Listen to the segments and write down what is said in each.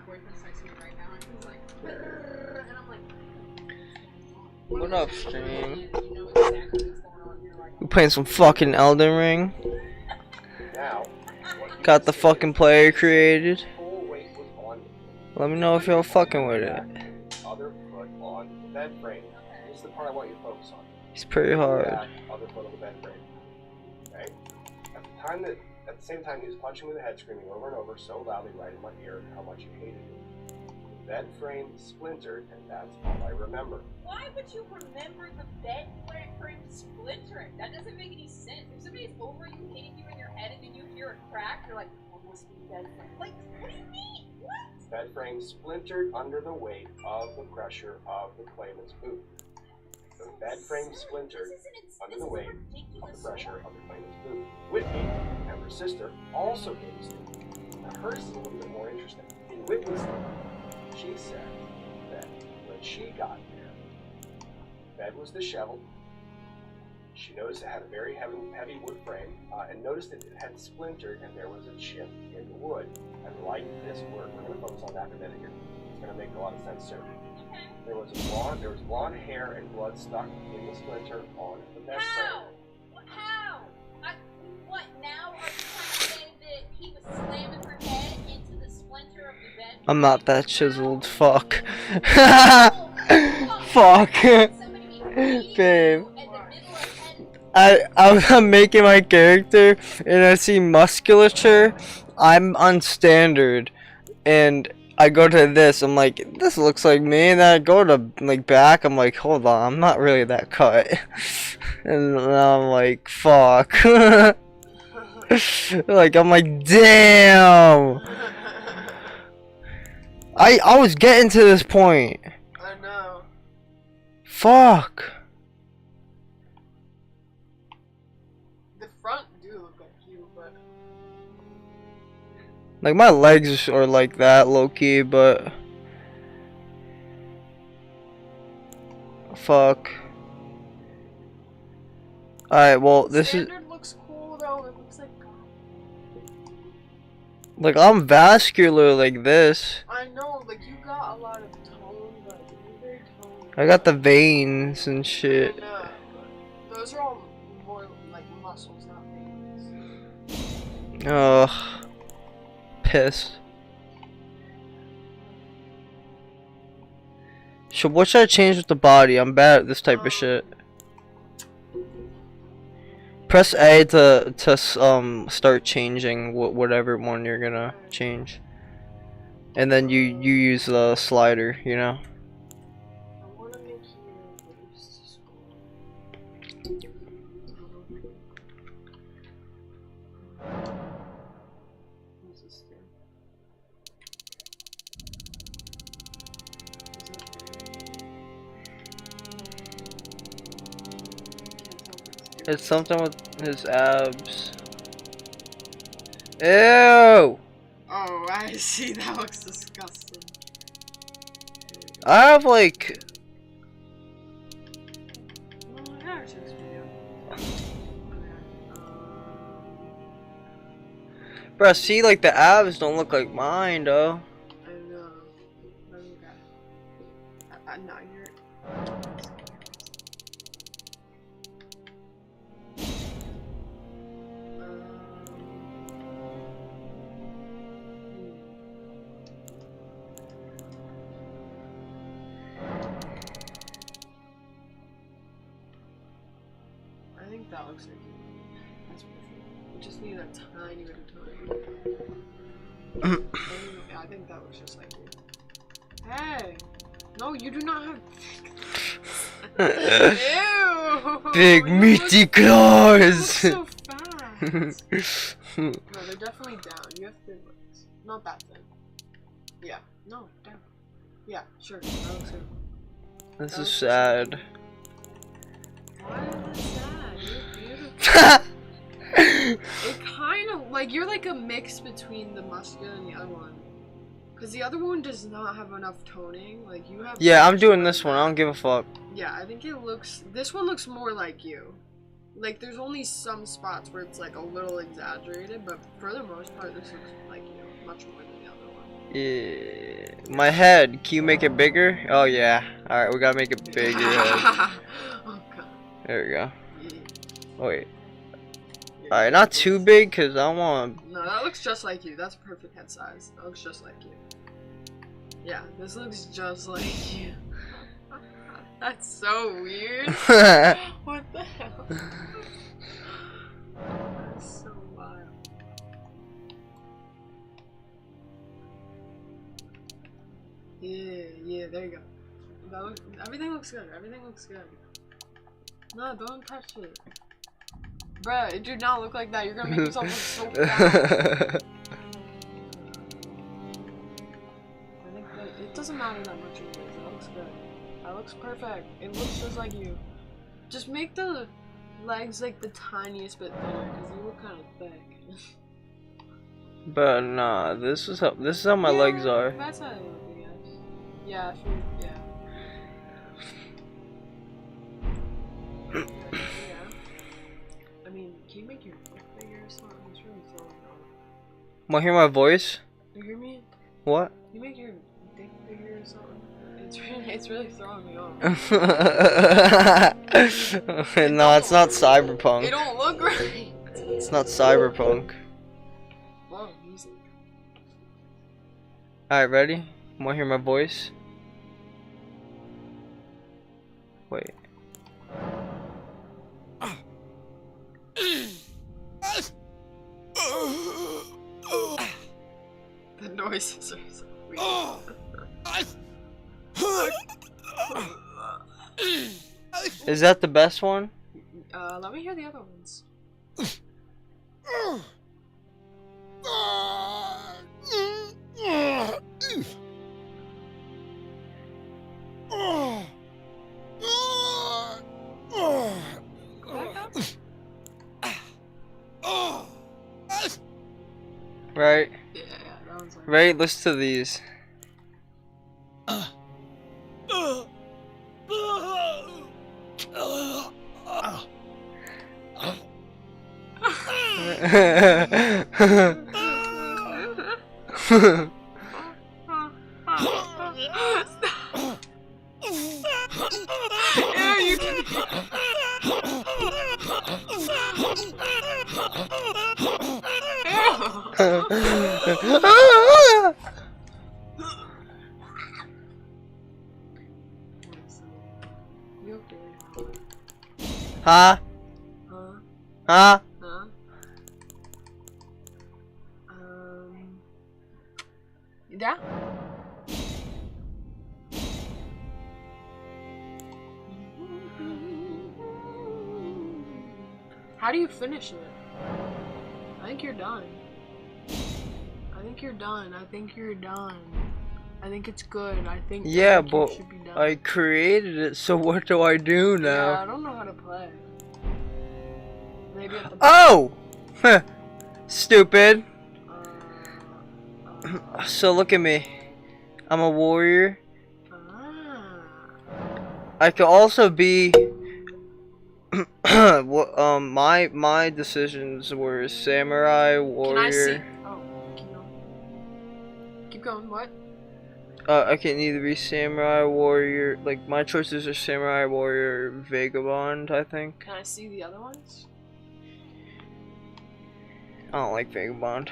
boyfriend's texting me right now, and he's like, and I'm like, what up, stream? you know exactly what's going on. You're like, We playing some fucking Elden Ring. Now, Got the fucking player created. Let me know if you're fucking with it. Other foot on the bed frame. This is the part I want you to focus on. It's pretty hard. Other foot on the bed frame. Okay? At the same time, he was punching me in the head, screaming over and over so loudly right in my ear how much he hated me. The bed frame splintered, and that's all I remember. Why would you remember the bed frame splintering? That doesn't make any sense. If somebody's over you, hitting you in your head, and then you hear a crack, you're like, oh, must be bed frame. Like, what do you mean? What? The bed frame splintered under the weight of the pressure of the claimant's boot. The bed frame splintered under the weight of the pressure of the claimant's boot. Whitney and her sister also gave a statement. Now hers is a little bit more interesting. In Whitney's statement, she said that when she got there, the bed was disheveled. She noticed it had a very heavy wood frame, and noticed that it had splintered and there was a chip in the wood. And like this word, we're going to focus on that in a minute here. It's going to make a lot of sense soon. There was blonde hair and blood stuck in the splinter on the bed frame. How? What, now are you trying to say that he was slamming her head into the splinter of the bed? I'm not that chiseled. Fuck. Fuck. Babe. I'm making my character and I see musculature. I'm on standard and I go to this, I'm like, this looks like me, and then I go to like back, I'm like, hold on, I'm not really that cut. And now I'm like, fuck. Like, I'm like, damn. I was getting to this point. I know. Fuck. The front do look like you, but Like, my legs are like that, low-key, but fuck. Alright, well, this is standard looks cool though. It looks like I'm vascular like this. I know, like you got a lot of tone, but you're very toned. I got the veins and shit. I know, but those are all more like muscles, not veins. Ugh. Pissed. So what should I change with the body? I'm bad at this type of shit. Press A to start changing whatever one you're gonna change, and then you use the slider, you know. I want to make you boost score. What's this thing? It's something with his abs. Ew! Oh, I see. That looks disgusting. I have like. No, it actually looks pretty good. Bruh, see, like the abs don't look like mine, though. I know. No, you're. I think that looks like that's perfect. We just need a tiny bit of time. I think that looks just like you. Hey! No, you do not have. Ew! Big You meaty look claws! so fast! No, they're definitely down. You have thin legs. Not that thin. Yeah. No, down. Yeah, sure. That looks good. This is sad. Why is it sad? You're beautiful. It kind of like you're like a mix between the muscular and the other one. Cause the other one does not have enough toning. Like you have. Yeah, I'm doing this one. I don't give a fuck. Yeah, I think it looks. This one looks more like you. Like there's only some spots where it's like a little exaggerated, but for the most part, this looks like you much more than the other one. Yeah. My head. Can you make it bigger? Oh yeah. All right, we gotta make it bigger. Oh god. There we go. Yeah. Oh, wait. All right, not too big, cause I want. No, that looks just like you. That's perfect head size. That looks just like you. Yeah, this looks just like you. That's so weird. What the hell? That's so wild. Yeah, there you go. Everything looks good. Everything looks good. No, don't touch it. Bruh, it do not look like that. You're gonna make yourself look so bad. I think that it doesn't matter that much anyways. That looks good. That looks perfect. It looks just like you. Just make the legs like the tiniest bit thinner because you look kind of thick. But nah, this is how my legs are. That's how they look, I guess. Yeah, sure. Yeah. I mean, can you make your dick bigger or something? It's really throwing me off. Want to hear my voice? You hear me? What? Can you make your dick bigger or something? It's really throwing me off. No, it's not cyberpunk. It don't look right. It's not cyberpunk. Whoa, music. Alright, ready? Want to hear my voice? Wait. The noises are so weird. Is that the best one? Let me hear the other ones. Right? Yeah, that one's like... Right? Listen to these. Yeah, you can... You okay? Huh? Huh? Huh? Huh? Yeah? How do you finish it? I think you're done. I think you're done. I think you're done. I think it's good. I think Yeah, you but should be done. I created it, so what do I do Yeah, now? I don't know how to play. Maybe at the Oh! Huh. Stupid. uh, So look at me. I'm a warrior. ah. I could also be my decisions were samurai, Can I see? warrior. Oh, keep going. Keep going. What? I can either be samurai, warrior. Like my choices are samurai, warrior, vagabond. I think. Can I see the other ones? I don't like vagabond.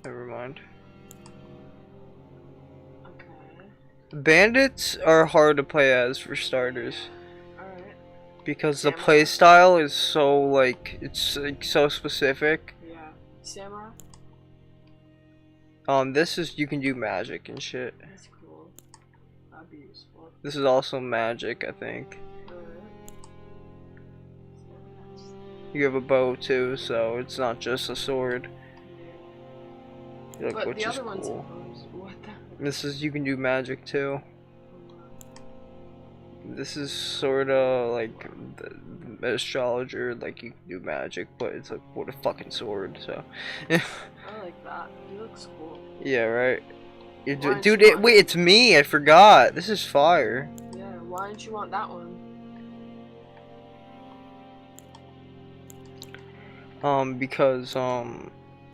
Never mind. Okay. Bandits are hard to play as for starters. Alright. Because the Samurai. play style is so like it's like so specific. Yeah. Samurai? This is you can do magic and shit. That's cool. That'd be useful. This is also magic, I think. Alright. You have a bow too, so it's not just a sword. Like, But which the is other one's cool. opposed. What the? This is you can do magic too. This is sorta like the astrologer, like you can do magic, but it's like with a fucking sword. So. I like that. He looks cool. Yeah, right. Why don't Dude, you want wait, it's me. I forgot. This is fire. Yeah, why didn't you want that one? Because I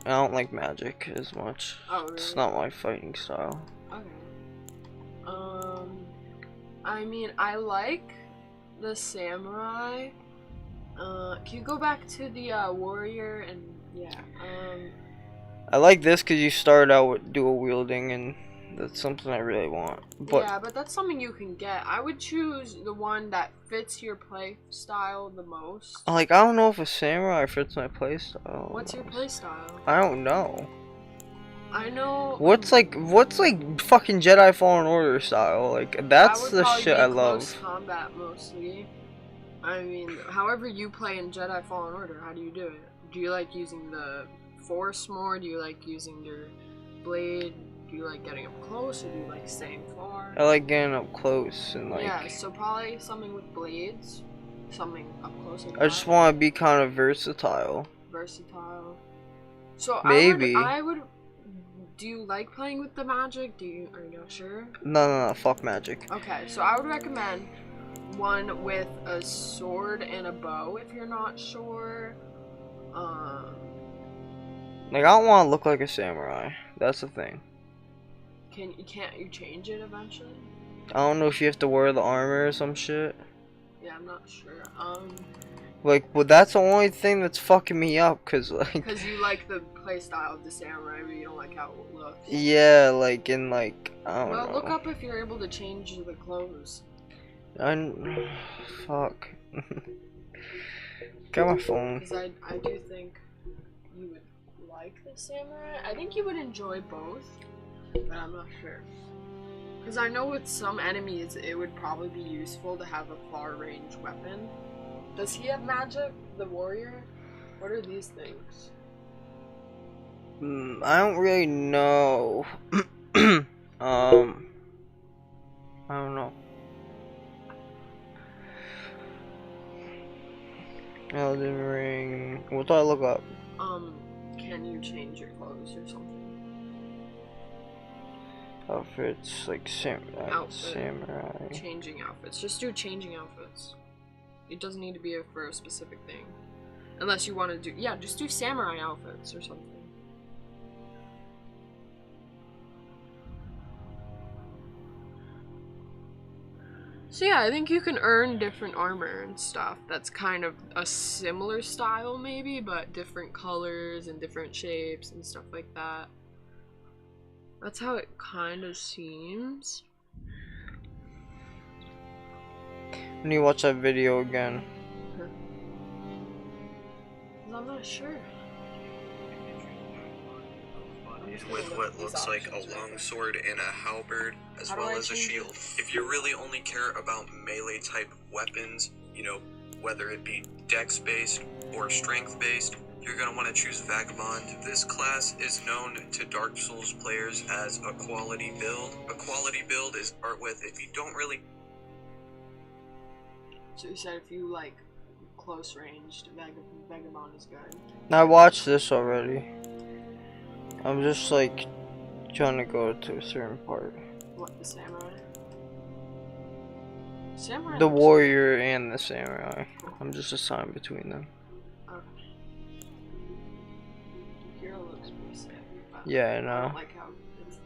don't like magic as much. Oh, really? It's not my fighting style. Okay. I mean, I like the samurai. Can you go back to the warrior and yeah. I like this because you start out with dual wielding, and that's something I really want. But yeah, but that's something you can get. I would choose the one that fits your play style the most. like, I don't know if a samurai fits my playstyle. What's your play style? I don't know. I know. What's like fucking Jedi Fallen Order style? Like, that's the shit I Close love. combat mostly. I mean, however you play in Jedi Fallen Order, how do you do it? Do you like using the Force more? Do you like using your blade? Do you like getting up close, or do you like staying far? I like getting up close and like. Yeah, so probably something with blades, something up close. Like I just want to be kind of versatile. Versatile. So Maybe. I would. Do you like playing with the magic? Are you not sure? No, fuck magic. Okay, so I would recommend one with a sword and a bow if you're not sure. Like, I don't want to look like a samurai. That's the thing. Can't you change it eventually? I don't know if you have to wear the armor or some shit. Yeah, I'm not sure. Like, well, that's the only thing that's fucking me up, cause like. Because you like the playstyle of the samurai, but you don't like how it looks. Yeah, like in like I don't know. Well, look up if you're able to change the clothes. Fuck. Got my phone. Because I do think you would like the samurai. I think you would enjoy both, but I'm not sure. Because I know with some enemies, it would probably be useful to have a far range weapon. Does he have magic, the warrior? What are these things? I don't really know. I don't know. Elden Ring. What do I look up? Can you change your clothes or something? Outfits, like Outfit. samurai. Changing outfits. Just do changing outfits. It doesn't need to be for a specific thing. Unless you want to do... Yeah, just do samurai outfits or something. So yeah, I think you can earn different armor and stuff. That's kind of a similar style maybe, but different colors and different shapes and stuff like that. That's how it kind of seems. I need to watch that video again. I'm not sure. With what looks like a long sword and a halberd, as well as a shield. If you really only care about melee type weapons, you know, whether it be dex based or strength based, you're going to want to choose Vagabond. This class is known to Dark Souls players as a quality build. A quality build is start with if you don't really... So you said if you like close ranged, Vagabond is good. I watched this already. I'm just like trying to go to a certain part. What, the samurai? Samurai. The warrior and the samurai. I'm just assigned between them. Okay. KiRA looks pretty sick. Yeah, I I know. don't like how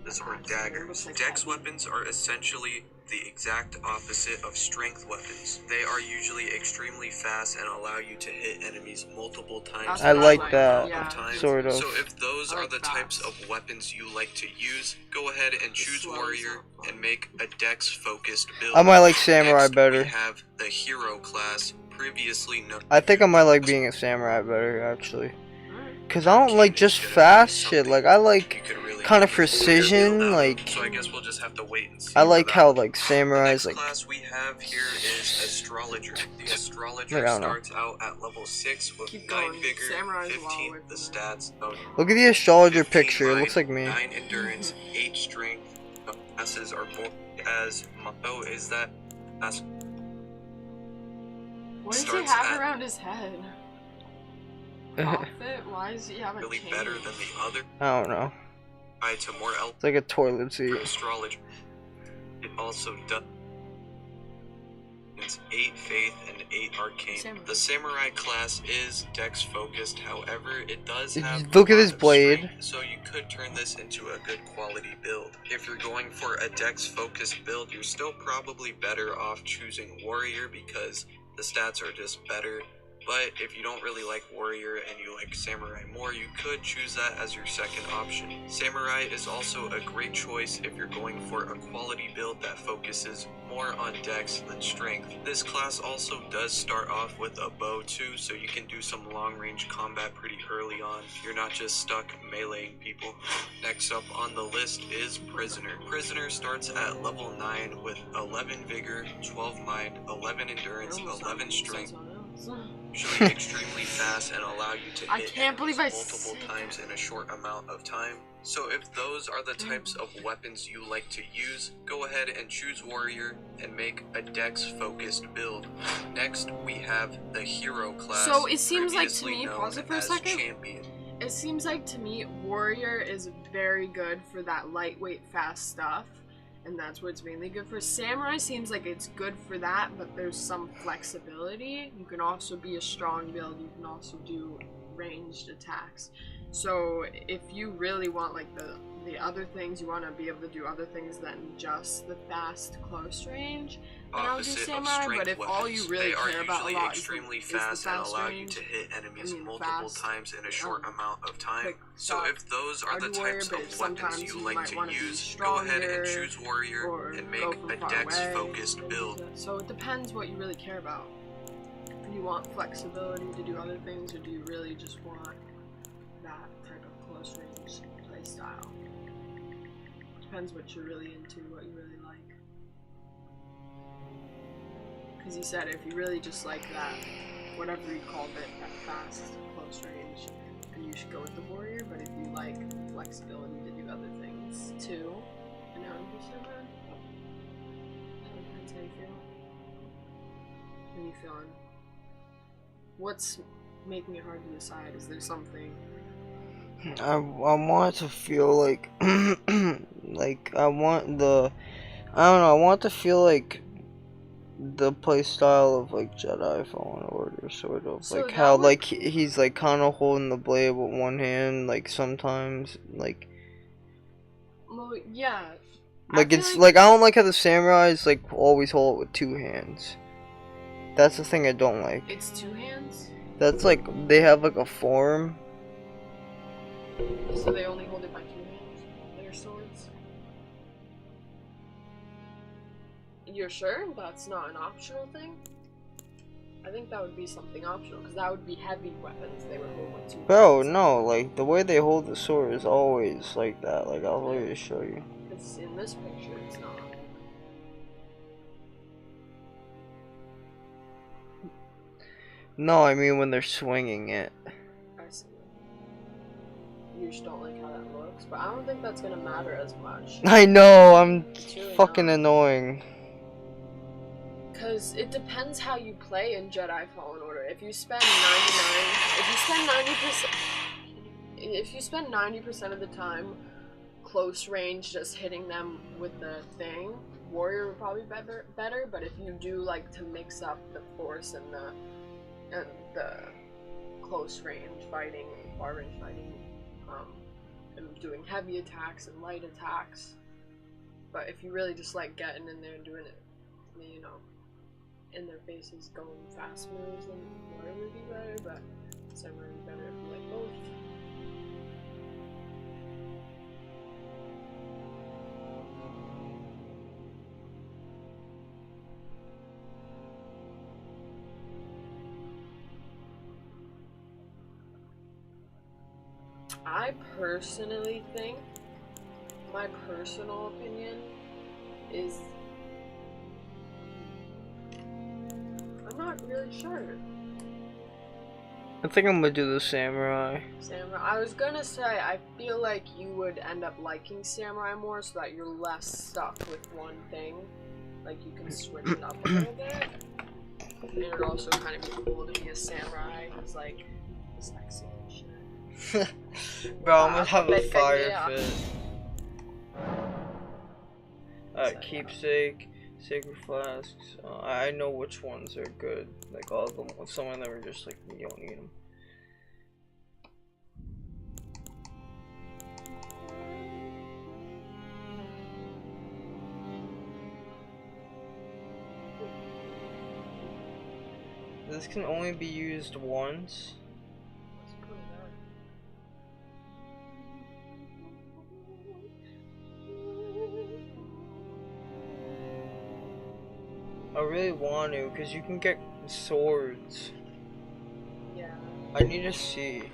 These are daggers. Dex weapons are essentially the exact opposite of strength weapons. They are usually extremely fast and allow you to hit enemies multiple times. I like that, yeah. sort of. So if those I are like the types of weapons you like to use, go ahead and choose warrior and make a dex focused build. I might like samurai Next, better. we have the hero class, previously known. I think I might like being a samurai better, actually. Cause I don't like just fast shit. Like, I like kind of precision. Like, So I guess we'll just have to wait and see. I like how like The samurais next like. class we have here is astrologer. The astrologer I don't know. starts out at level 6 with Keep 9 going. vigor, Samurai's a while 15 away the from stats of Look at the astrologer 15 picture. It mind, looks like me. 9 endurance, 8 strength. Classes are born as motto is that class What does he starts have at- around his head? Outfit? Why does he have a really chain? better than the other. I don't know. Tied to more It's like a toilet seat. astrology. It also does 8 Faith, and 8 Arcane. Samurai. The Samurai class is dex focused, however, it does have Look a at lot this of blade. strength, so you could turn this into a good quality build. If you're going for a dex focused build, you're still probably better off choosing Warrior because the stats are just better. But if you don't really like Warrior and you like Samurai more, you could choose that as your second option. Samurai is also a great choice if you're going for a quality build that focuses more on dex than strength. This class also does start off with a bow too, so you can do some long range combat pretty early on. You're not just stuck meleeing people. Next up on the list is Prisoner. Prisoner starts at level 9 with 11 Vigor, 12 Mind, 11 Endurance, 11 Strength. Usually extremely fast and allow you to I hit can't believe I enemies multiple said times in a short amount of time. So if those are the types of weapons you like to use, go ahead and choose Warrior and make a dex focused build. Next we have the Hero class. So it seems like to previously me, known pause it for a as second. Champion. It seems like to me Warrior is very good for that lightweight fast stuff, and that's what it's mainly good for. Samurai seems like it's good for that, but there's some flexibility. You can also be a strong build, you can also do ranged attacks. So if you really want like the other things, you want to be able to do other things than just the fast close range, then I would do Opposite of Samurai. strength But if all you weapons, really they are care about a usually lot extremely is the fast and fast allow you range, to hit enemies I mean, multiple fast, times in a short amount of time. quick So stuff. if those are I'd the do Warrior, types but of weapons sometimes you you like might to wanna be use, go ahead and stronger, choose Warrior or and go make from a far dex away. focused build. So it depends what you really care about. Do you want flexibility to do other things, or do you really just want that type of close range play style? Depends what you're really into, what you really like. Because you said if you really just like that, whatever you called it, that fast close range, then you should go with the Warrior. But if you like flexibility to do other things too, and how you said that, so it depends how you feel. How you feeling? What's making it hard to decide? Is there something? I want to feel like like I want the I don't know, I want to feel like the play style of like Jedi Fallen Order, sort of So like that how would- like he's like kind of holding the blade with one hand, like sometimes like Well, yeah. like feel it's like I don't like how the samurais like always hold it with two hands. That's the thing I don't like. It's two hands, That's like they have like a form. so they only hold it by two hands. Their swords. You're sure that's not an optional thing? I think that would be something optional, because that would be heavy weapons. They would hold with two Bro, hands. no, like the way they hold the sword is always like that. Like I'll literally show you. Because in this picture, it's not. No, I mean when they're swinging it. I see. You just don't like how that looks, but I don't think that's gonna matter as much. I know, I'm It's really fucking not. annoying. Because it depends how you play in Jedi Fallen Order. If you spend 90% of the time close range just hitting them with the thing, Warrior would probably be better, but if you do like to mix up the force and the close range fighting and far range fighting, and doing heavy attacks and light attacks, but if you really just like getting in there and doing it, you know, in their faces going fast moves, then Warrior would be better, but Samurai would be better if you like both. I personally think, my personal opinion is, I'm not really sure. I think I'm gonna do the samurai. Samurai. I was gonna say, I feel like you would end up liking Samurai more so that you're less stuck with one thing. Like you can switch it up a little bit. And it would also kind of be cool to be a samurai who's like sexy and shit. Bro, I'm gonna have a Big fire idea. fit. Keepsake, Sacred flasks. I know which ones are good. Like all of them. Some of them are just like you don't need them. This can only be used once. I really want to, because you can get swords. Yeah. I need to see.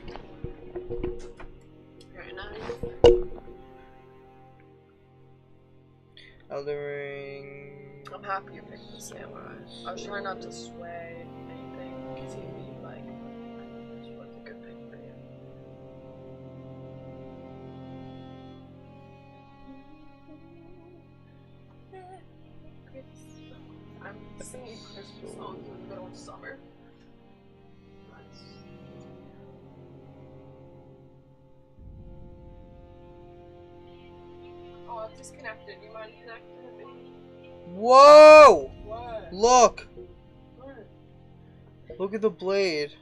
Very nice. Elden Ring. I'm happy you picked the samurai. I was trying not to sway anything, because you'd be like, what's a good pick for you? I'm singing Christmas songs in the middle of summer. Oh, I'm disconnected. You mind connecting with me? Whoa! What? Look! What? Look at the blade.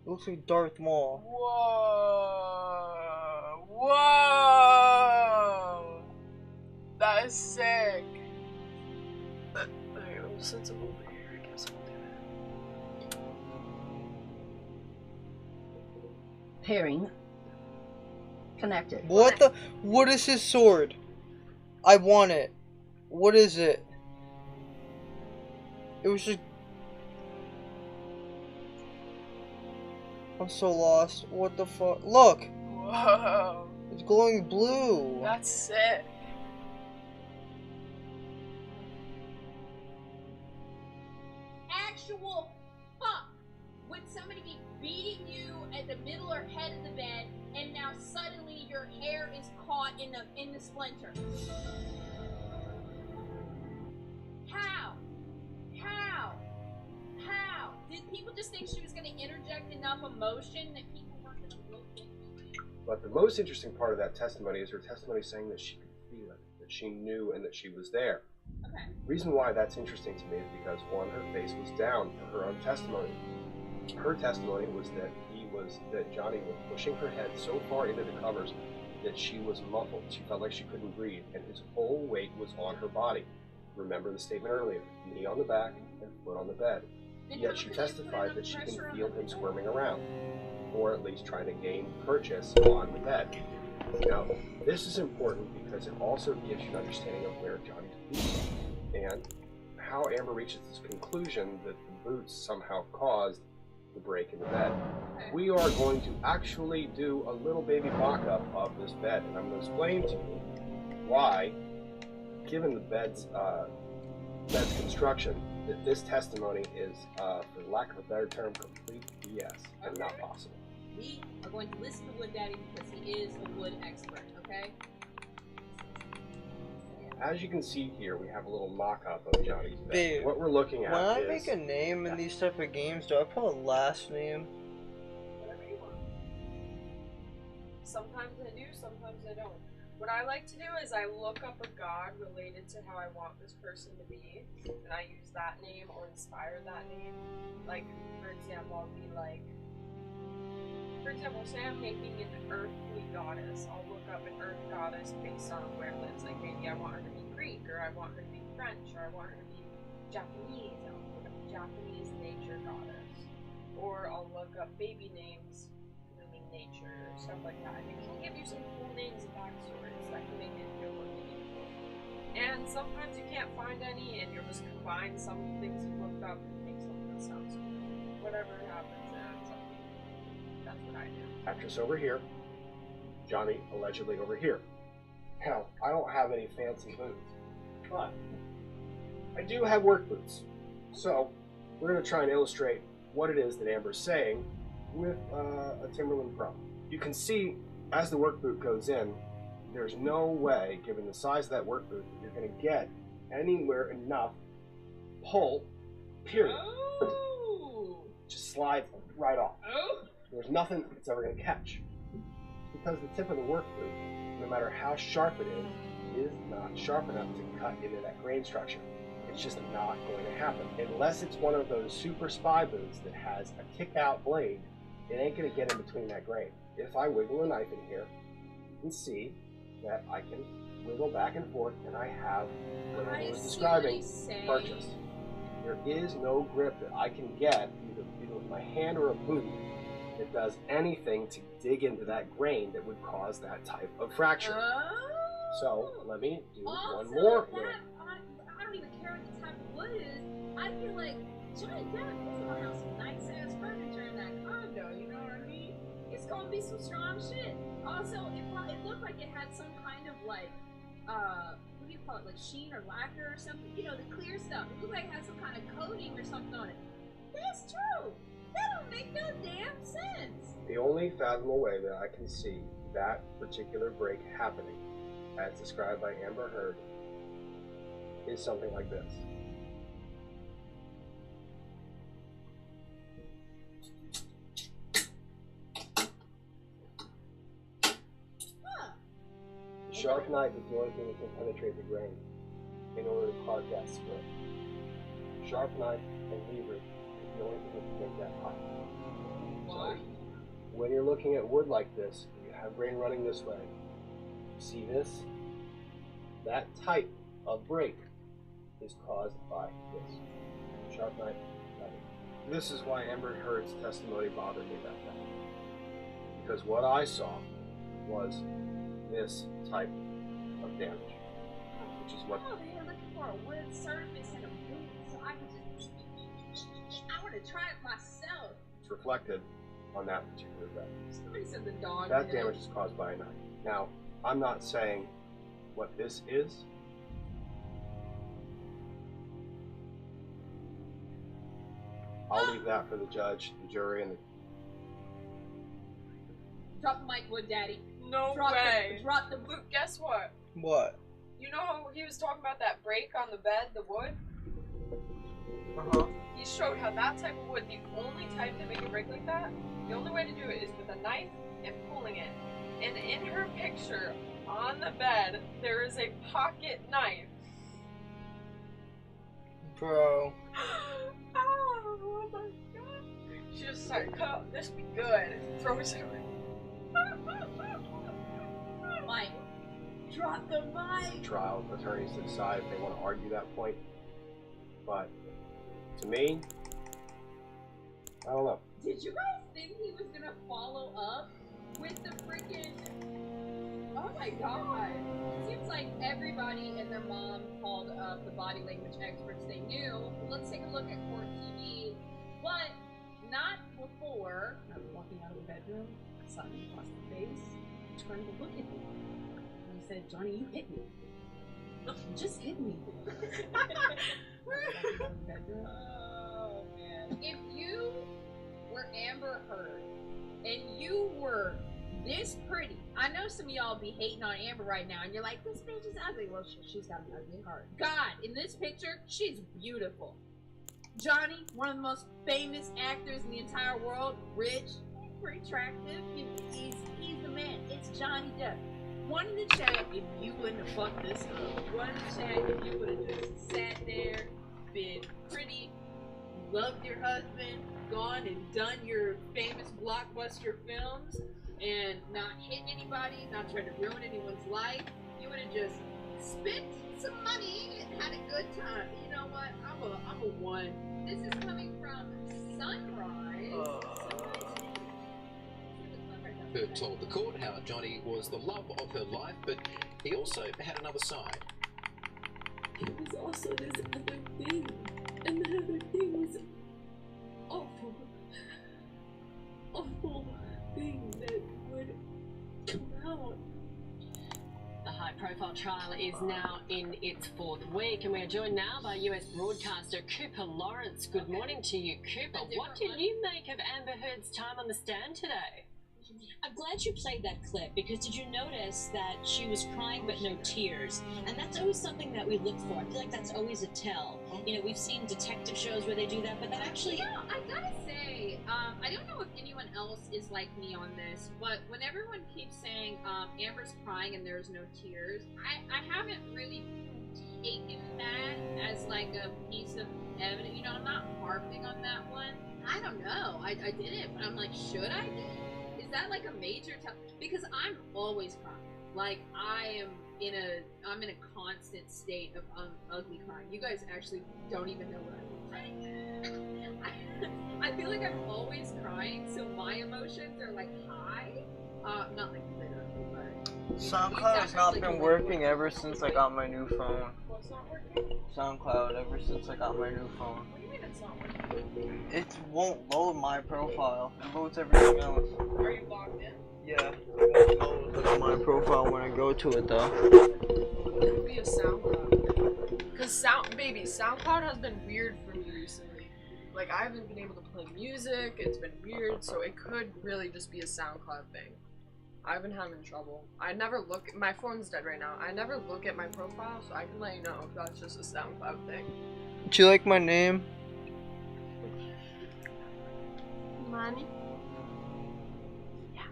It looks like Darth Maul. Whoa! Whoa! That is sick. Alright, well, since I'm over here, I guess I'll do that. Pairing. Connected. What the? What is his sword? I want it. What is it? It was just. I'm so lost. What the fuck? Look! Whoa! It's glowing blue. That's sick. Actual fuck! Would somebody be beating you at the middle or head of the bed, and now suddenly your hair is caught in the splinter? How? How? How? Did people just think she was gonna interject enough emotion that people weren't gonna look into it? But the most interesting part of that testimony is her testimony saying that she could feel it, that she knew and that she was there. Okay. The reason why that's interesting to me is because, one, her face was down for her own testimony. Her testimony was that Johnny was pushing her head so far into the covers that she was muffled. She felt like she couldn't breathe, and his whole weight was on her body. Remember the statement earlier, knee on the back and foot on the bed. Yet she testified that she can feel him squirming around, or at least trying to gain purchase on the bed. Now, this is important because it also gives you an understanding of where Johnny's boots are, and how Amber reaches this conclusion that the boots somehow caused the break in the bed. We are going to actually do a little baby mock-up of this bed, and I'm going to explain to you why, given the bed's construction, that this testimony is, for lack of a better term, complete BS and not possible. We are going to listen to Wood Daddy because he is a wood expert, okay? As you can see here, we have a little mock-up of Johnny's bed. Babe, What we're looking at when I is... make a name in these type of games, do I put a last name? Whatever you want. Sometimes I do, sometimes I don't. What I like to do is I look up a god related to how I want this person to be, and I use that name or inspire that name. Like, for example, I'll be like, say I'm making an earthly goddess. I'll look up an earth goddess based on where it lives. Like, maybe I want her to be Greek, or I want her to be French, or I want her to be Japanese. I'll look up a Japanese nature goddess. Or I'll look up baby names meaning nature, or stuff like that. And it can give you some cool names and backstories that can make it feel more meaningful. And sometimes you can't find any, and you'll just combine some things you looked up and make something that sounds cool. Whatever happens, it's up to you. That's what I do. Actress over here, Johnny allegedly over here. Hell, I don't have any fancy boots, but I do have work boots. So we're going to try and illustrate what it is that Amber's saying with a Timberland Pro. You can see as the work boot goes in, there's no way, given the size of that work boot, that you're going to get anywhere enough pull, period. Oh! Just slides right off. Oh! There's nothing it's ever going to catch. Because the tip of the work boot, no matter how sharp it is, is not sharp enough to cut into that grain structure. It's just not going to happen. Unless it's one of those super spy boots that has a kick-out blade, it ain't going to get in between that grain. If I wiggle a knife in here, you can see that I can wiggle back and forth, and I have what I was describing purchase. There is no grip that I can get, either with my hand or a boot, that does anything to dig into that grain that would cause that type of fracture. So let me do one more. I don't even care what the type of wood is. I feel like Johnny Depp is gonna have some nice ass furniture in that condo. You know what I mean? It's gonna be some strong shit. Also, it looked like it had some kind of like what do you call it? Like sheen or lacquer or something. You know, the clear stuff. It looked like it had some kind of coating or something on it. That's true. That don't make no damn sense. The only fathomable way that I can see that particular break happening, as described by Amber Heard, is something like this. The sharp knife is the only thing that can penetrate the grain in order to cause that split. Sharp knife and lever is the only thing that can make that pop. So, when you're looking at wood like this, you have grain running this way. See this? That type of break is caused by this. Sharp knife, lever. This is why Amber Heard's testimony bothered me that day. Because what I saw was this type of damage, which is what. Oh, they're looking for a wood surface and a boot, so I can just. I want to try it myself. It's reflected on that particular bed. Somebody said the dog. That damage is caused by a knife. Now, I'm not saying what this is. I'll leave that for the judge, the jury, and the. Drop the mic, Wood Daddy. No Drop way. Drop the. Luke, guess what? What? You know how he was talking about that break on the bed, the wood? Uh-huh. He showed how that type of wood, the only type to make a break like that, the only way to do it is with a knife and pulling it. And in her picture, on the bed, there is a pocket knife. Bro. Oh my god. She just started, cut, this would be good. Throws it away. Mike. Drop the mic. Trial attorneys to decide if they want to argue that point. But to me, I don't know. Did you guys think he was gonna follow up with the freaking? Oh my god! It seems like everybody and their mom called up the body language experts they knew. Let's take a look at court TV, but not before. I was walking out of the bedroom, I saw him across the face, turned to look at me, and I said, "Johnny, you hit me. You just hit me." Oh man! If you were Amber Heard and you were this pretty, I know some of y'all be hating on Amber right now, and you're like, "This bitch is ugly." Well, she's got an ugly heart. God, in this picture, she's beautiful. Johnny, one of the most famous actors in the entire world, rich, pretty attractive. He's the man. It's Johnny Depp. One in the chat if you wouldn't have fucked this up. One in the chat if you would have just sat there, been pretty, loved your husband, gone and done your famous blockbuster films, and not hit anybody, not tried to ruin anyone's life. You would have just spent some money and had a good time. You know what? I'm a one. This is coming from Sunrise. Heard told the court how Johnny was the love of her life, but he also had another side. It was also this other thing, and that other thing was awful thing that would come out. The high-profile trial is now in its fourth week, and we are joined now by US broadcaster Cooper Lawrence. Good morning to you, Cooper. What did you make of Amber Heard's time on the stand today? I'm glad you played that clip, because did you notice that she was crying but no tears? And that's always something that we look for. I feel like that's always a tell. You know, we've seen detective shows where they do that, but that actually... You know, I gotta say, I don't know if anyone else is like me on this, but when everyone keeps saying Amber's crying and there's no tears, I haven't really taken that as like a piece of evidence. You know, I'm not harping on that one. I don't know. I didn't, but I'm like, should I be? Is that like a major because I'm always crying. Like I'm in a constant state of ugly crying. You guys actually don't even know what I'm like. I feel like I'm always crying, so my emotions are like high. Not like literally, but SoundCloud has not been working ever since I got my new phone. What's not working? SoundCloud ever since I got my new phone. What do you mean it's not working? It won't load my profile. It loads everything else. Are you logged in? Yeah, it won't load my profile when I go to it though. It could be a SoundCloud. Cause SoundCloud has been weird for me recently. Like I haven't been able to play music. It's been weird, so it could really just be a SoundCloud thing. I've been having trouble. I never look. My phone's dead right now. I never look at my profile, so I can let you know if that's just a SoundCloud thing. Do you like my name? Money. Yeah.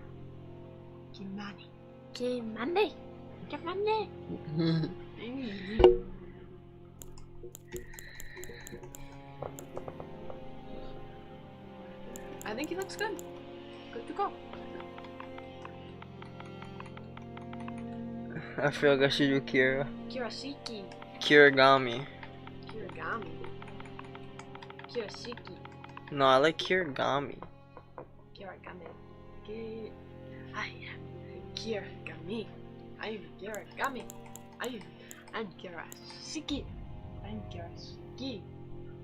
Kimani. Kimani. Kimani. I think he looks good. Good to go. I feel like I should do KiRA. Kirashiki. Kirigami. Kirigami. Kirashiki. No, I like Kirigami. Kirigami. I am Kirigami. I am Kirigami. I'm Kirashiki. I'm Kirashiki.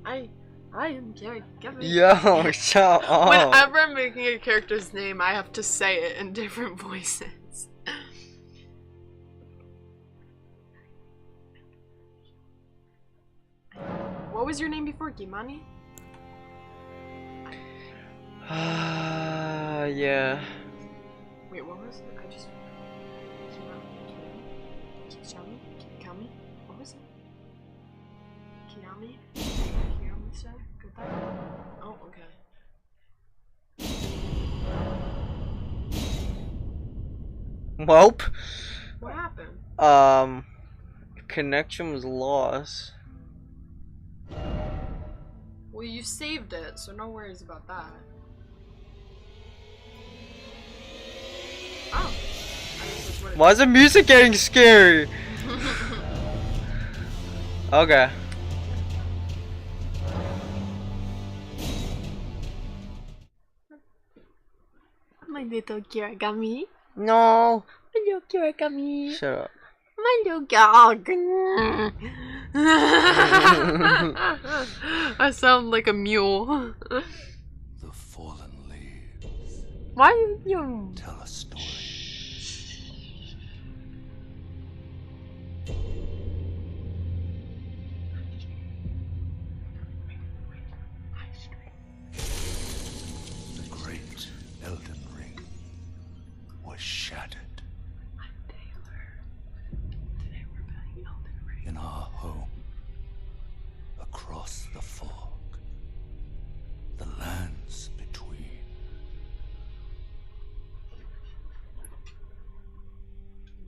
I am Kirigami. Yo, shut up. Whenever I'm making a character's name, I have to say it in different voices. What was your name before, Kimani? Yeah. Wait, what was it? I just... Kimani? Kami? What was it? Kiami? Kiami said? Goodbye? Oh, okay. Welp. What happened? Connection was lost. Well, you saved it, so no worries about that. Oh. I guess that's what it Why is the music getting scary? Okay. My little Kirigami. No. My little Kirigami. Shut up. My little dog. I sound like a mule. The fallen leaves Why are you? tell a story. The great Elden Ring was shattered. Today we're playing Elden Ring. In our home, across the fog, the lands between.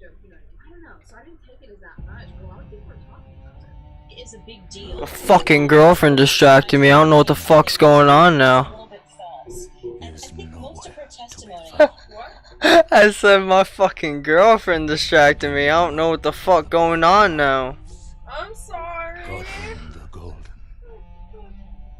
I don't know, so I didn't take it as that much, but a lot of people are talking about it. It is a big deal. A fucking girlfriend distracted me. I don't know what the fuck's going on now. And I think most of her testimony. I said my fucking girlfriend distracted me. I don't know what the fuck going on now. I'm sorry. Godwin the Golden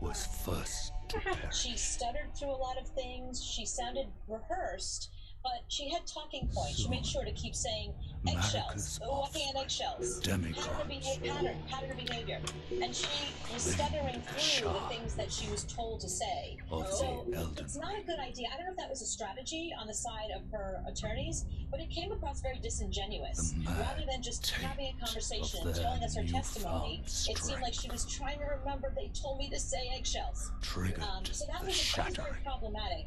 was first to perish. She stuttered through a lot of things. She sounded rehearsed, but she had talking points. She made sure to keep saying eggshells, walking on eggshells, pattern of behavior. And she was stuttering through the things that she was told to say. So it's not a good idea. I don't know if that was a strategy on the side of her attorneys, but it came across very disingenuous. Rather than just having a conversation and telling us her testimony, it seemed like she was trying to remember they told me to say eggshells. So that was very problematic.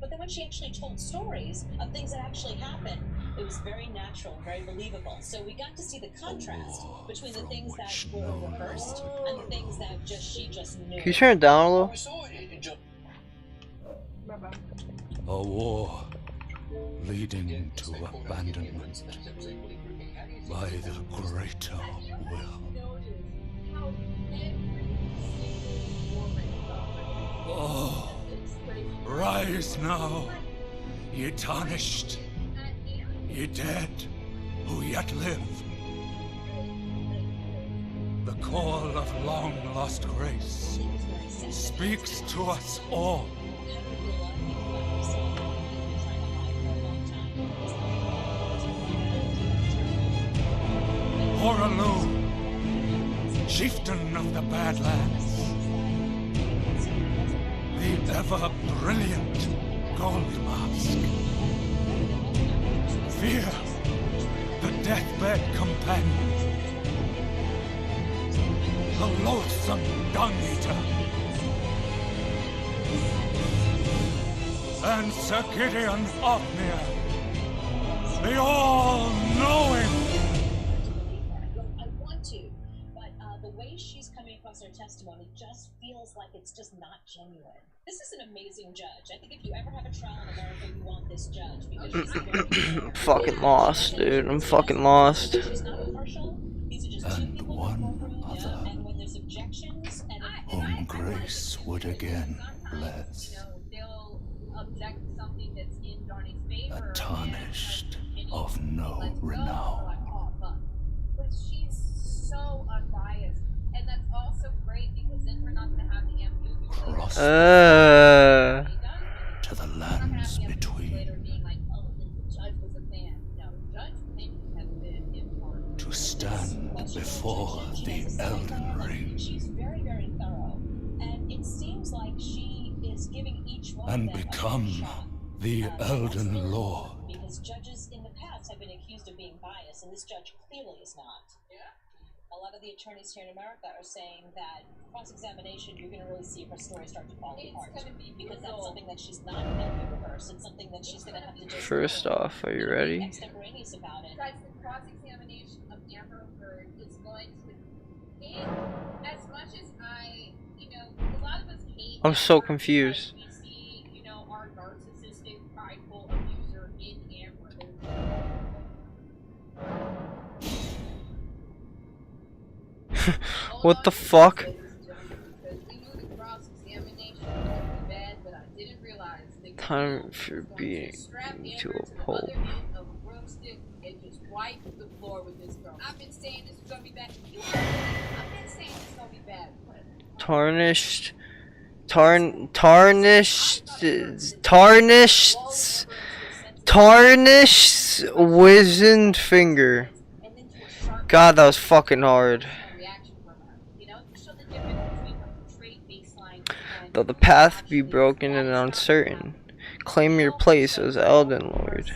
But then when she actually told stories of things that actually happened, it was very natural and very believable. So we got to see the contrast between the things that were rehearsed and the things that she just knew. Can you turn it down a little? A war leading to abandonment by the greater will. Oh, rise now, ye tarnished, ye dead who yet live. The call of long-lost grace speaks to us all. Horalu, chieftain of the Badlands, the ever-brilliant Gold Mask. Fear, the deathbed companion, the loathsome dung-eater, and Sir Gideon Othniel, the all-knowing. I want to, but the way she's coming across her testimony just feels like it's just not genuine. This is an amazing judge. I think if you ever have a trial in America, you want this judge because she's I'm fucking lost, dude. I'm fucking lost. she's not impartial. These are just two And people one in the courtroom, other and when there's objections, and whom grace would again bless. They'll object to something that's in Johnny's favor. A tarnished of no renown. But she's so unbiased, and that's also great because then we're not gonna have the ambiguity. Cross to the lands between. To stand before the Elden Ring. she's very, very thorough, and it seems like she is giving each one And of them become a shot. the That's Elden really Lord. important because judges in the past have been accused of being biased, and this judge clearly is not. A lot of the attorneys here in America are saying that cross-examination, you're going to really see her story start to fall apart. Because that's something that she's not going to reverse. It's something that she's going to have to just... First off, are you ready? ...extemporaneous about it. Guys, the cross-examination of Amber Heard is going to... As much as I, a lot of us hate... I'm so confused. We see, our narcissistic, prideful abuser in Amber. What the fuck? Time for being to a pulp. Tarnished, tarnished wizened finger. God, that was fucking hard. Though the path be broken and uncertain, claim your place as Elden Lord.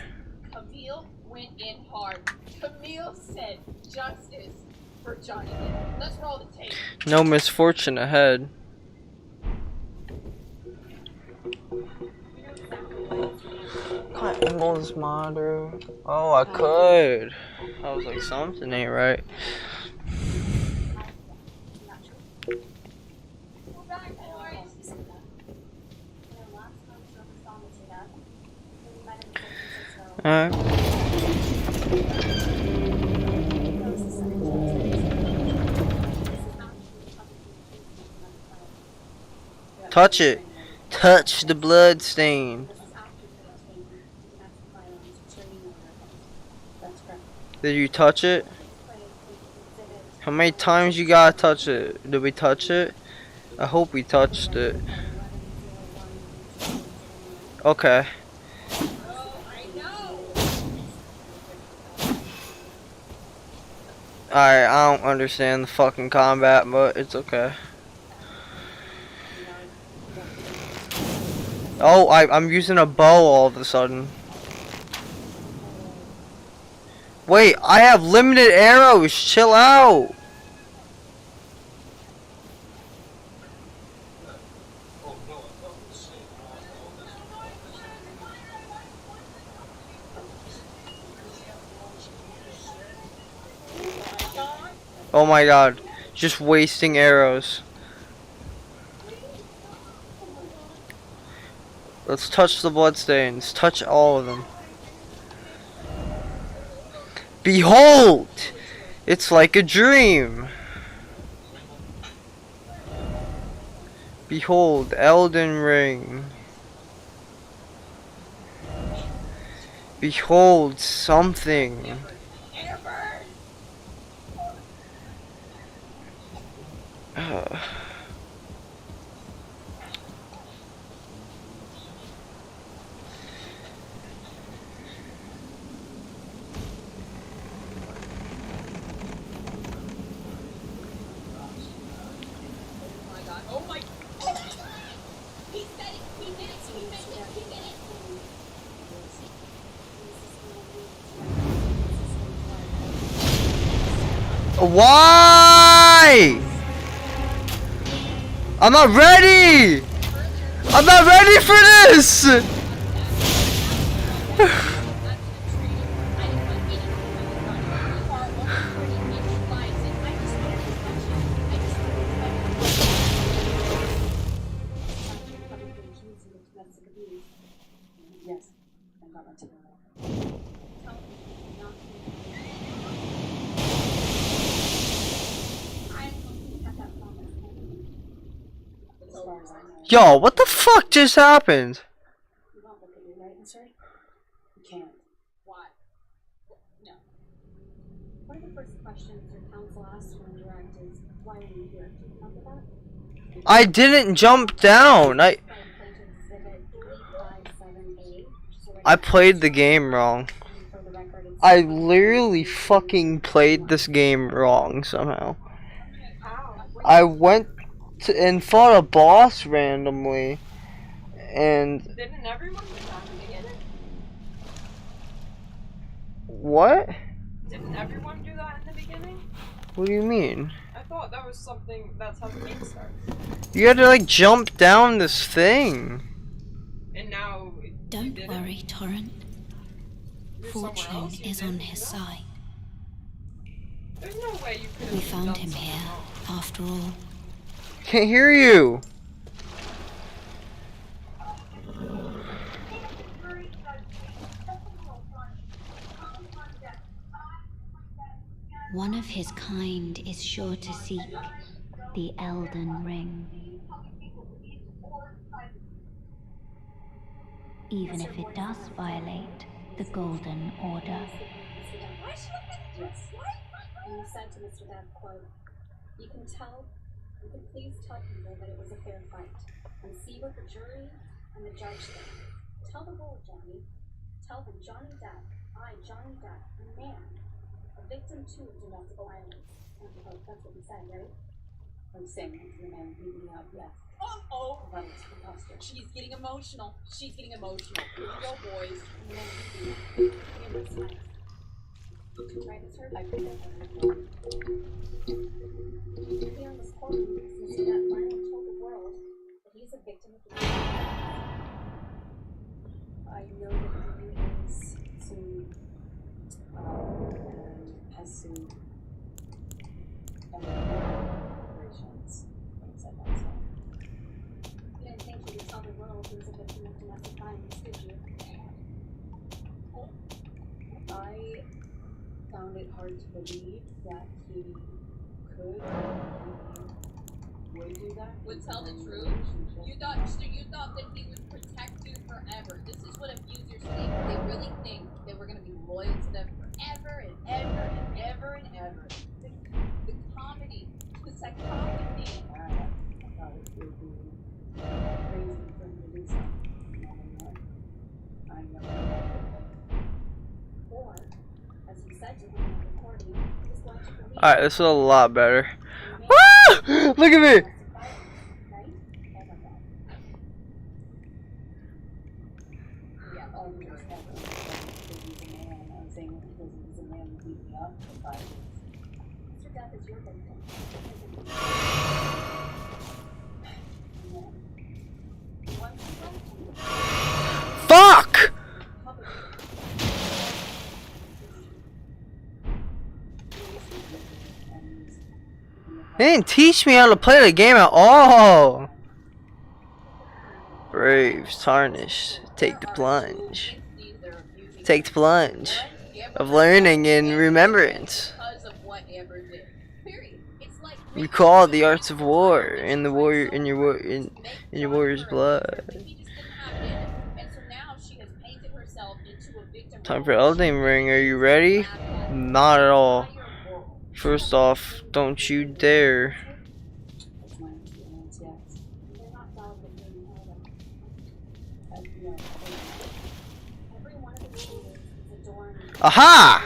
Camille went in hard. Camille said justice for Johnny Depp. Let's roll the tape. No misfortune ahead. Can't enable this monitor. Oh, I could. I was like, something ain't right. Alright. Touch it. Touch the blood stain. Did you touch it? How many times you gotta touch it? Did we touch it? I hope we touched it. Okay. Alright, I don't understand the fucking combat, but it's okay. Oh, I'm using a bow all of a sudden. Wait, I have limited arrows. Chill out. Oh my god, just wasting arrows. Let's touch the bloodstains. Touch all of them. Behold! It's like a dream. Behold, Elden Ring. Behold something. Why? I'm not ready! I'm not ready for this! Yo, what the fuck just happened? You can't. Why? No. One of the first questions your counsel asked when direct is, why are you here? Do you remember that? I didn't jump down. I played the game wrong. I literally fucking played this game wrong somehow. I went and fought a boss randomly, and Didn't everyone do that in the beginning? what? Didn't everyone do that in the beginning? What do you mean? I thought that was something, that's how the game starts. You had to like jump down this thing. And now... Don't worry, Torrent. Fortune is on his side. There's no way you could have We found him here, after all. Can't hear you. One of his kind is sure to seek the Elden Ring. Even if it does violate the Golden Order. Yes. And you said to Mr. Dev, quote, you can please tell people that it was a fair fight, and see what the jury and the judge think. Tell the world, Johnny. Tell them Johnny Depp, Johnny Depp, a man, a victim too of domestic violence. Unquote. That's what you said, right? I'm saying that to the man beating me up, yes. Oh! That was preposterous. She's getting emotional. She's getting emotional. Here we go, boys. And then you this night. Right, it's her. I put that on. Here in this courtroom, Mr. Depp finally told the world that he's a victim of the I know that he is sued, and has sued corporations. He said that, so. You didn't think he would tell the world he was a victim of domestic violence, did you? I found it hard to believe that he could would do that. Would tell the truth? You thought that he would protect you forever. This is what abusers think. They really think that we're gonna be loyal to them forever and ever and ever and ever. The comedy, the psychopathy. I thought it would be crazy for him to do something. I know. Or, as you said to him in the recording, he's going to believe. Alright, this is a lot better. Ah! Look at me! Fuck! They didn't teach me how to play the game at all. Braves, tarnished. Take the plunge. Take the plunge of learning and remembrance. Because of what Amber did. Period. It's like Recall the arts of war in the warrior in your warrior's blood. he just didn't have it in him. And so now she has painted herself into a victim. Time for Elden Ring. Are you ready? Not at all. First off, don't you dare. Aha!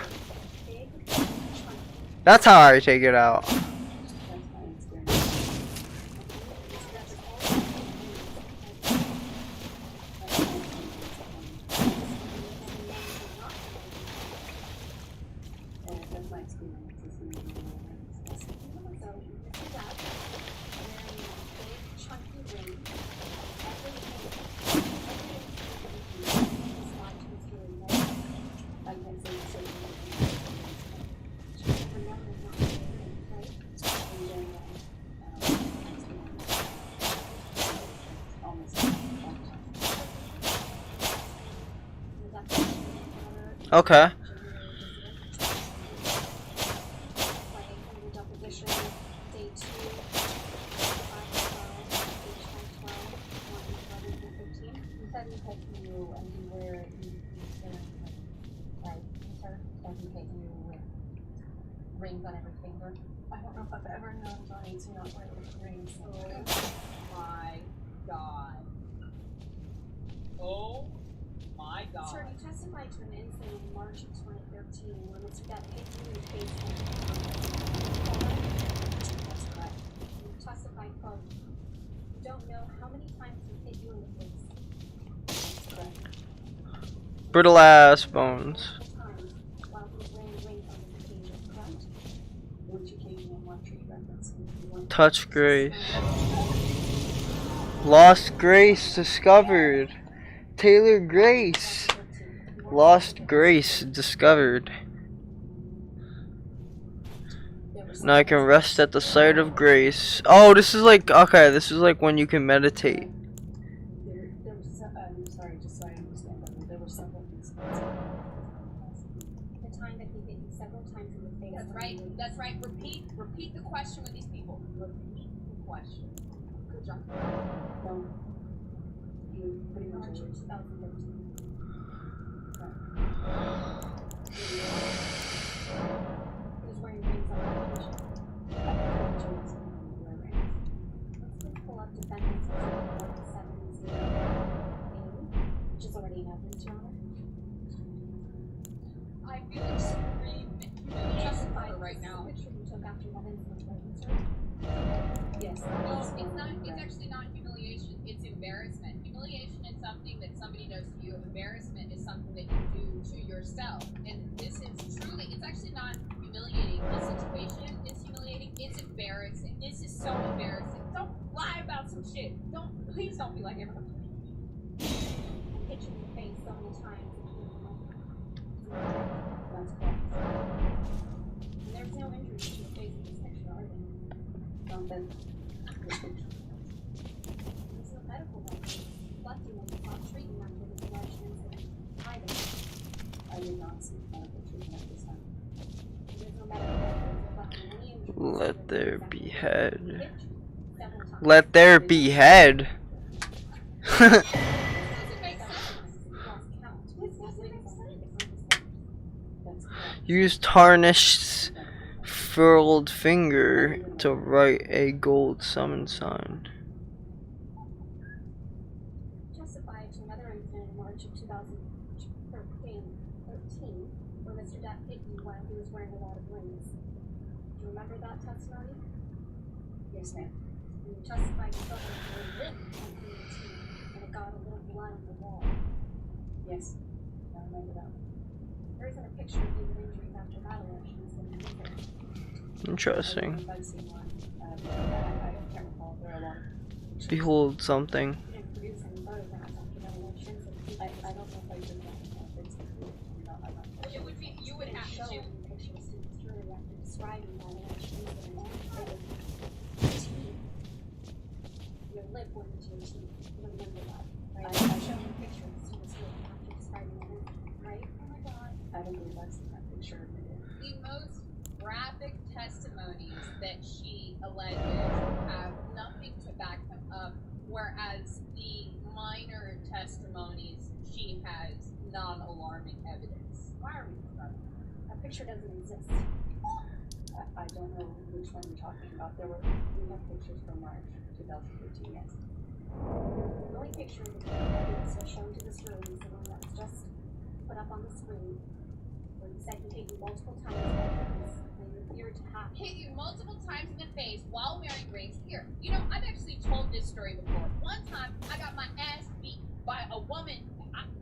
That's how I take it out. Okay. Rings on every finger. I don't know if I've ever known Johnny to not wear rings. Oh my god. Oh my god. Sir, you testified to an incident in March of 2013 when Mr. Depp hit you in the face. That's correct. You testified, quote, you don't know how many times he hit you in the face. That's correct. Brittle ass bones. Touch Grace. Lost Grace discovered. Taylor Grace. Lost Grace discovered. Now I can rest at the sight of grace. Oh, this is like, okay, this is like when you can meditate. Sorry, just so I understand that there were several incidents. The time that he hit you several times in the face. That's right. That's right. Repeat the question with these people. Repeat the question. Good job. No. You pretty much March 2013. He was wearing rings on vacation. Let's just pull up defendant's 170A, which is already in evidence, Your Honor. I feel extreme justified right now. Picture you took after that incident, right, sir? Yes. No, it's not. It's actually not humiliation. It's embarrassment. Humiliation is something that somebody does to you. Embarrassment is something that you do to yourself. And this is truly. It's actually not humiliating. This situation is humiliating. It's embarrassing. This is so embarrassing. Don't lie about some shit. Please don't be like everyone. I hit you in the face so many times. That's correct. And there's no injuries to your face in this picture, are there? Then there's no medical records reflecting on the top treatment after this alleged incident either. I did not seek medical treatment at this time. There's no medical records reflecting any injuries. Let there be head. Let there be head. Use tarnished furled finger to write a gold summon sign. Testified to another incident in March of 2013 where Mr. Depp hit you while he was wearing a lot of rings. Do you remember that testimony? Yes, ma'am. And you testified to someone who was written on and it got a little blood on the wall. Yes, I remember that. There isn't a picture of you with injuries after that election incident either. Interesting. I've seen one. I can't recall. There are a lot. Behold something. You didn't produce any photographs after that election, so I don't know if I did that. It would be, you would have to show pictures to the jury after describing that election incident. Your lip went into your teeth. You remember that. right? Oh my god. I don't believe I've seen that picture of it. The most graphic testimonies that she alleges have nothing to back them up, whereas the minor testimonies she has non-alarming evidence. Why are we talking? That picture doesn't exist. I don't know which one you're talking about. We have pictures from March 2015, yes. The only picture that's shown to this room is the one that was just put up on the screen, where you said he hit you multiple times in the face, and you appeared to have Hit you multiple times in the face while wearing raised gear. You know, I've actually told this story before. One time, I got my ass beat by a woman.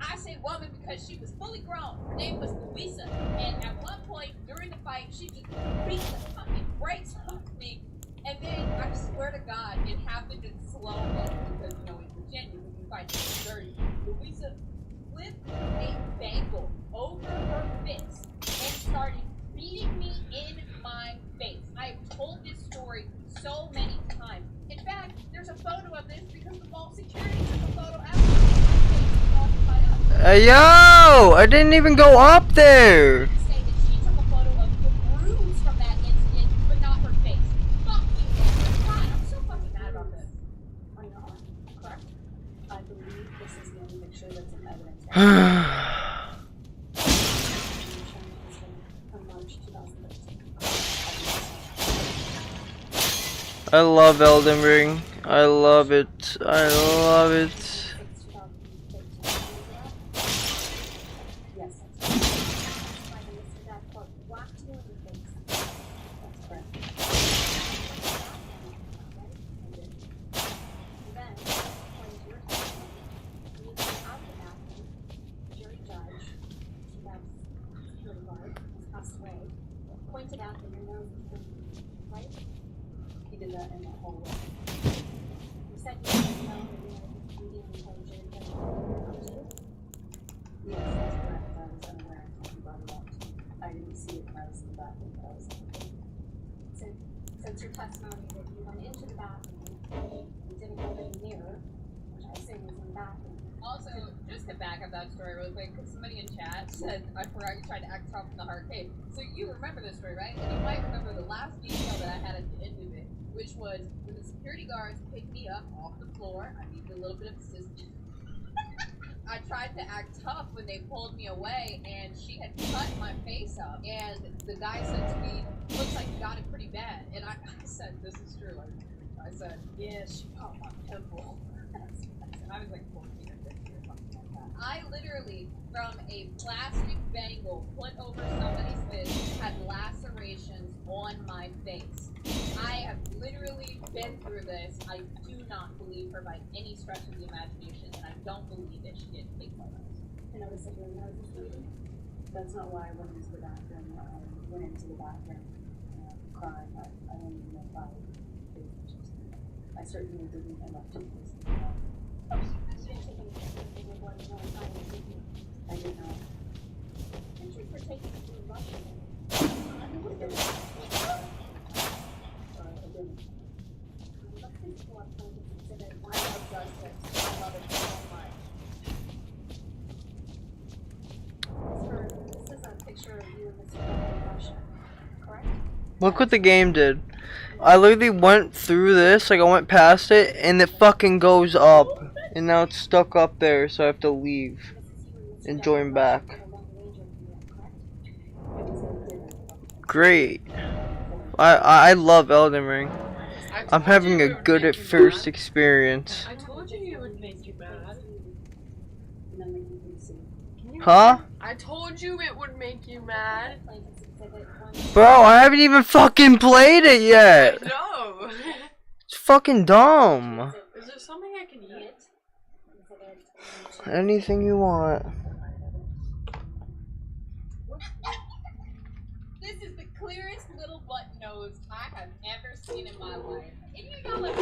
I say woman because she was fully grown. Her name was Louisa. And at one point during the fight, she just beat the fucking brakes off me. And then, I swear to God, it happened in slow-mo because, you know, in Virginia, when you fight dirty, Louisa flipped a bangle over her fist and started beating me in my face. I've told this story so many times. In fact, there's a photo of this because the mall security took a photo after. Yo! I didn't even go up there! Say that she took a photo of the bruise from that incident, but not her face. Fuck you, God, I'm so fucking mad about this. I know, correct? I believe this is the only picture that's in evidence. From March 2013. I love Elden Ring. I love it. I love it. Pointed out that your nose is bleeding, right? He did that in the hallway. You said you didn't know that your nose was bleeding until Jerry Judge pointed it out to you? Yes, that's correct. I was unaware until he brought it up to me. I didn't see it when I was in the bathroom, but I was unaware. Since your testimony that you went into the bathroom, you didn't go in the mirror, which I assume was in the bathroom. Also, just to back up that story real quick, because somebody in chat said, I forgot you tried to act tough in the arcade. So you remember this story, right? And you might remember the last detail that I had at the end of it, which was when the security guards picked me up off the floor. I needed a little bit of assistance. I tried to act tough when they pulled me away, and she had cut my face up. And the guy said to me, looks like you got it pretty bad. And I said, this is true. I said, yeah, she popped my pimple. And I was like 14 or 15 or something like that. I literally, from a plastic bangle put over somebody's fist, had lacerations on my face. I have literally been through this. I do not believe her by any stretch of the imagination, and I don't believe that she didn't take photos. I noticed that your nose was bleeding. That's not why I went into the bathroom. I went into the bathroom crying. I don't even know if I paid attention to it. I certainly didn't end up taking this. I did not. And you for taking it to Russia. I didn't. Let's think more for this exhibit. I love justice. I love it so much. This is a picture of you and Mr. in Russia, correct? Look what the game did. I literally went through this, like I went past it, and it fucking goes up. And now it's stuck up there, so I have to leave and join back. Great. I love Elden Ring. I'm having a good at first experience. I told you it would make you mad. Huh? I told you it would make you mad. Bro, I haven't even fucking played it yet. No. It's fucking dumb. Is there something I can eat? Anything you want. This is the clearest little button nose I have ever seen in my life. And you know, like,